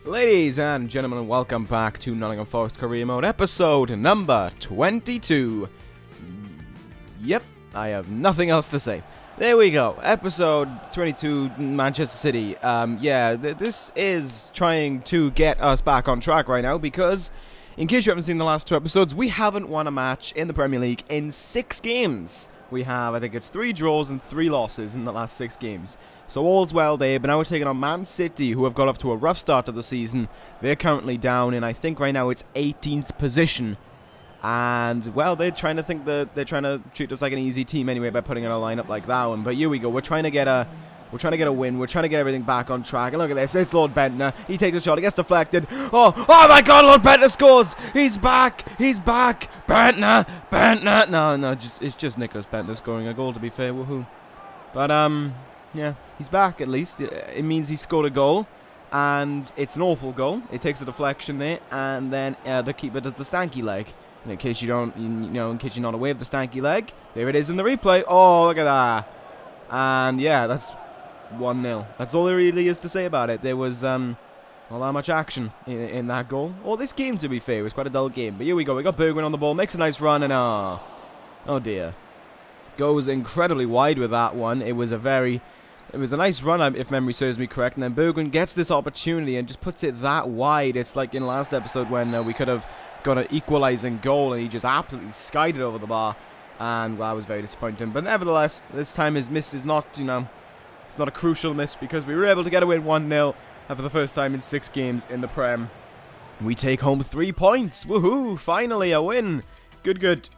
Ladies and gentlemen, welcome back to Nottingham Forest Career Mode, episode number 22. Yep, I have nothing else to say. There we go, episode 22, Manchester City. This is trying to get us back on track right now because, in case you haven't seen the last two episodes, we haven't won a match in the Premier League in 6 games. We have, I think it's 3 draws and 3 losses in the last 6 games. So all's well there, but now we're taking on Man City, who have got off to a rough start of the season. They're currently down in, I think right now it's 18th position. And, well, they're trying to treat us like an easy team anyway by putting in a lineup like that one. But here we go, we're trying to get a win, we're trying to get everything back on track. And look at this, it's Lord Bentner. He takes a shot, it gets deflected. Oh my god, Lord Bentner scores! He's back! Bentner! No, it's just Nicholas Bentner scoring a goal, to be fair, woohoo. But, yeah, he's back at least. It means he scored a goal, and it's an awful goal. It takes a deflection there, and then the keeper does the stanky leg. And in case you don't, in case you're not aware of the stanky leg, there it is in the replay. Oh, look at that! And yeah, that's 1-0. That's all there really is to say about it. There was not that much action in that goal. Or this game, to be fair, it was quite a dull game. But here we go. We got Bergwijn on the ball, makes a nice run, and oh dear, goes incredibly wide with that one. It was a nice run, if memory serves me correct, and then Bergwijn gets this opportunity and just puts it that wide. It's like in last episode when we could have got an equalising goal, and he just absolutely skied it over the bar, and well, that was very disappointing. But nevertheless, this time his miss is not, it's not a crucial miss, because we were able to get a win 1-0 for the first time in 6 games in the Prem. We take home 3 points. Woohoo! Finally a win. Good.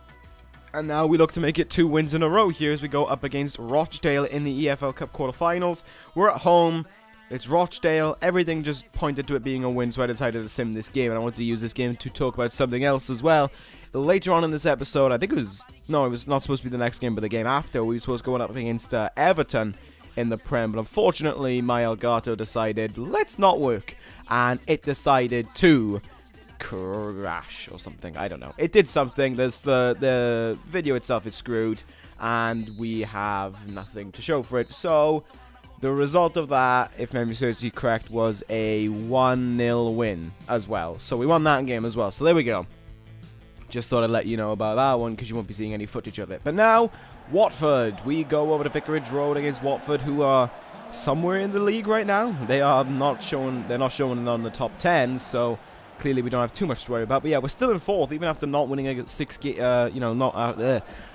And now we look to make it 2 wins in a row here as we go up against Rochdale in the EFL Cup quarterfinals. We're at home. It's Rochdale. Everything just pointed to it being a win, so I decided to sim this game. And I wanted to use this game to talk about something else as well. Later on in this episode, I think it was not supposed to be the next game, but the game after, we were supposed to go up against Everton in the Prem. But unfortunately, my Elgato decided, let's not work. And it decided to crash or something. I don't know. It did something. There's the video itself is screwed, and we have nothing to show for it. So the result of that, if memory serves me correct, was a 1-0 win as well. So we won that game as well. So there we go. Just thought I'd let you know about that one because you won't be seeing any footage of it. But now, Watford. We go over to Vicarage Road against Watford, who are somewhere in the league right now. They are not showing. They're not showing on the top 10. So clearly, we don't have too much to worry about. But yeah, we're still in 4th, even after not winning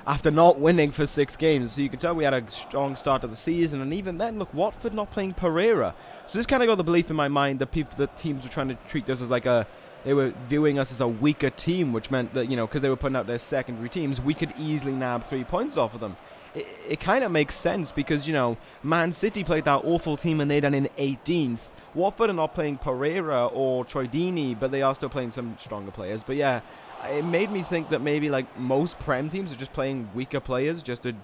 after not winning for 6 games. So you can tell we had a strong start of the season, and even then, look, Watford not playing Pereira. So this kind of got the belief in my mind that the teams were trying to treat us as like they were viewing us as a weaker team, which meant that, because they were putting out their secondary teams, we could easily nab 3 points off of them. It kind of makes sense because, Man City played that awful team and they're done in 18th. Watford are not playing Pereira or Troy Deeney, but they are still playing some stronger players. But yeah, it made me think that maybe like most Prem teams are just playing weaker players just to,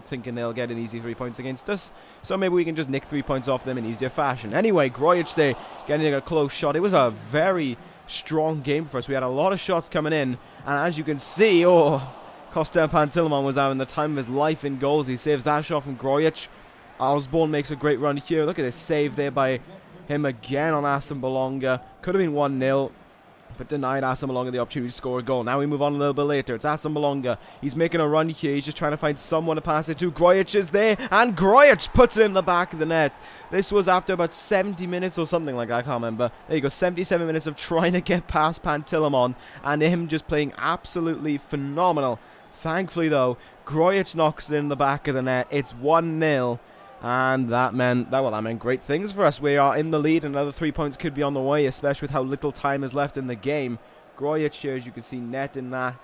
thinking they'll get an easy 3 points against us. So maybe we can just nick 3 points off them in easier fashion. Anyway, Grujic there getting a close shot. It was a very strong game for us. We had a lot of shots coming in, and as you can see, Costa Pantilimon was having the time of his life in goals. He saves that shot from Grujic. Osborne makes a great run here. Look at this save there by him again on Asambalonga. Could have been 1-0, but denied Asambalonga the opportunity to score a goal. Now we move on a little bit later. It's Asambalonga. He's making a run here. He's just trying to find someone to pass it to. Grujic is there, and Grujic puts it in the back of the net. This was after about 70 minutes or something like that. I can't remember. There you go, 77 minutes of trying to get past Pantilimon, and him just playing absolutely phenomenal. Thankfully, though, Grujic knocks it in the back of the net. It's 1-0. And that meant great things for us. We are in the lead, and another 3 points could be on the way, especially with how little time is left in the game. Grujic here, as you can see, net in that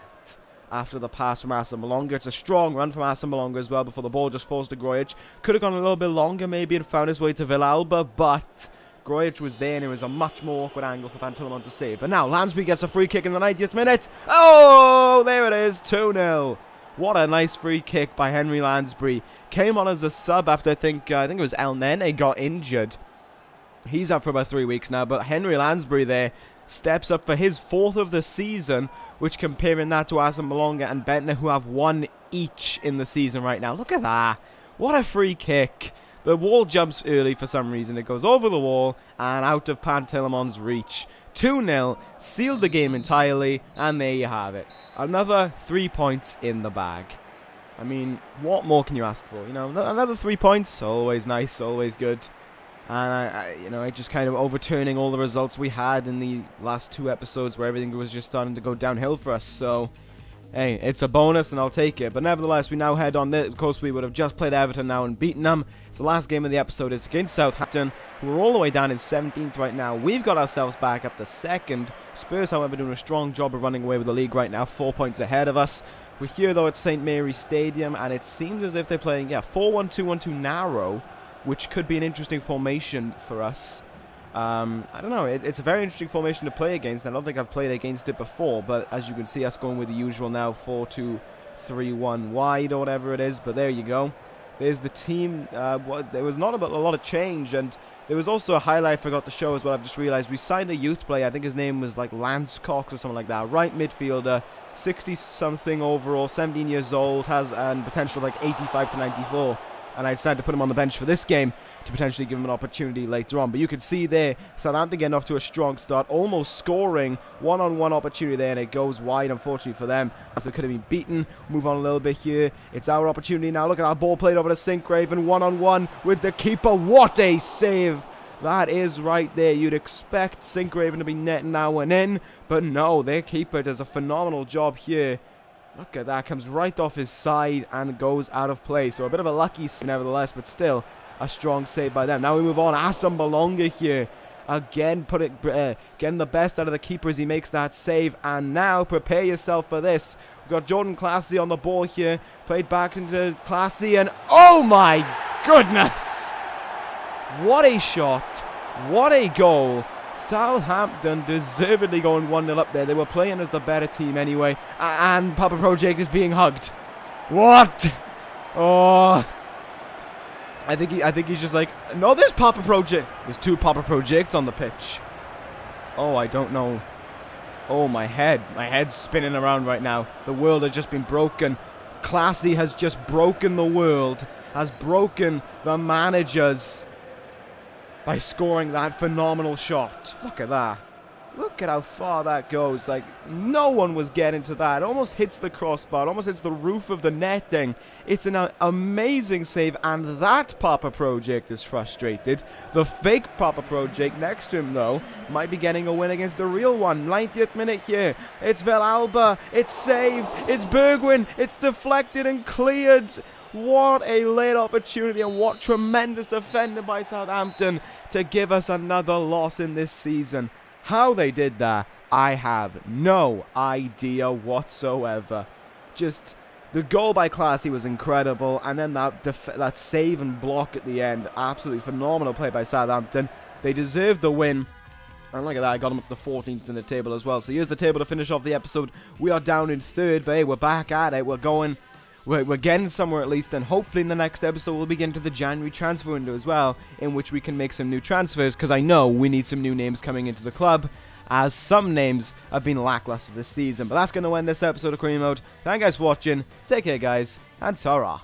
after the pass from Asambalonga. It's a strong run from Asambalonga as well before the ball just falls to Grujic. Could have gone a little bit longer maybe and found his way to Villalba, but Grujic was there, and it was a much more awkward angle for Pantilimon to save. But now Lansbury gets a free kick in the 90th minute. Oh, there it is, 2-0. What a nice free kick by Henry Lansbury. Came on as a sub after I think it was El Nene got injured. He's out for about 3 weeks now, but Henry Lansbury there steps up for his 4th of the season, which comparing that to Asambalonga and Bentner, who have 1 each in the season right now. Look at that. What a free kick. The wall jumps early for some reason. It goes over the wall and out of Pantelemon's reach. 2-0, sealed the game entirely, and there you have it. Another 3 points in the bag. I mean, what more can you ask for? You know, another 3 points, always nice, always good. And I just kind of overturning all the results we had in the last 2 episodes where everything was just starting to go downhill for us. So, hey, it's a bonus and I'll take it. But nevertheless, we now head on. Of course, we would have just played Everton now and beaten them. So the last game of the episode is against Southampton, who are all the way down in 17th right now. We've got ourselves back up to 2nd. Spurs, however, doing a strong job of running away with the league right now, 4 points ahead of us. We're here, though, at St. Mary's Stadium, and it seems as if they're playing, 4-1-2-1-2 narrow, which could be an interesting formation for us. I don't know, it's a very interesting formation to play against. I don't think I've played against it before, but as you can see, us going with the usual now 4-2-3-1 wide or whatever it is, but there you go. There's the team. There was not a lot of change, and there was also a highlight I forgot to show as well. I've just realized we signed a youth player. I think his name was like Lance Cox or something like that. Right midfielder, 60-something overall, 17 years old, has a potential of like 85 to 94. And I decided to put him on the bench for this game to potentially give him an opportunity later on. But you can see there, Southampton getting off to a strong start, almost scoring one-on-one opportunity there, and it goes wide, unfortunately for them. If they could have been beaten, move on a little bit here. It's our opportunity now. Look at that ball played over to Sincraven, one-on-one with the keeper. What a save! That is right there. You'd expect Sincraven to be netting that one in, but no, their keeper does a phenomenal job here. Look at that, comes right off his side and goes out of play. So a bit of a lucky save nevertheless, but still a strong save by them. Now we move on. Asambalonga here. Again, getting the best out of the keeper as he makes that save. And now prepare yourself for this. We've got Jordan Classy on the ball here. Played back into Classy, and oh my goodness! What a shot. What a goal. Southampton deservedly going 1-0 up there. They were playing as the better team anyway. And Papa Project is being hugged. What? Oh. I think he's just like, no, there's Papa Project. There's 2 Papa Projects on the pitch. Oh, I don't know. Oh, my head. My head's spinning around right now. The world has just been broken. Classy has just broken the world. Has broken the managers by scoring that phenomenal shot. Look at that. Look at how far that goes. Like, no one was getting to that. It almost hits the crossbar. It almost hits the roof of the netting. It's an amazing save, and that Papa Project is frustrated. The fake Papa Project next to him, though, might be getting a win against the real one. 90th minute here. It's Velalba. It's saved. It's Bergwijn. It's deflected and cleared. What a late opportunity, and what tremendous defending by Southampton to give us another loss in this season. How they did that, I have no idea whatsoever. Just, the goal by Classy was incredible, and then that save and block at the end, absolutely phenomenal play by Southampton. They deserved the win. And look at that, I got them up to 14th in the table as well. So here's the table to finish off the episode. We are down in 3rd, but hey, we're back at it. We're getting somewhere at least, and hopefully in the next episode we'll begin to the January transfer window as well, in which we can make some new transfers, because I know we need some new names coming into the club, as some names have been lackluster this season. But that's going to end this episode of Career Mode. Thank you guys for watching, take care guys, and ta-ra.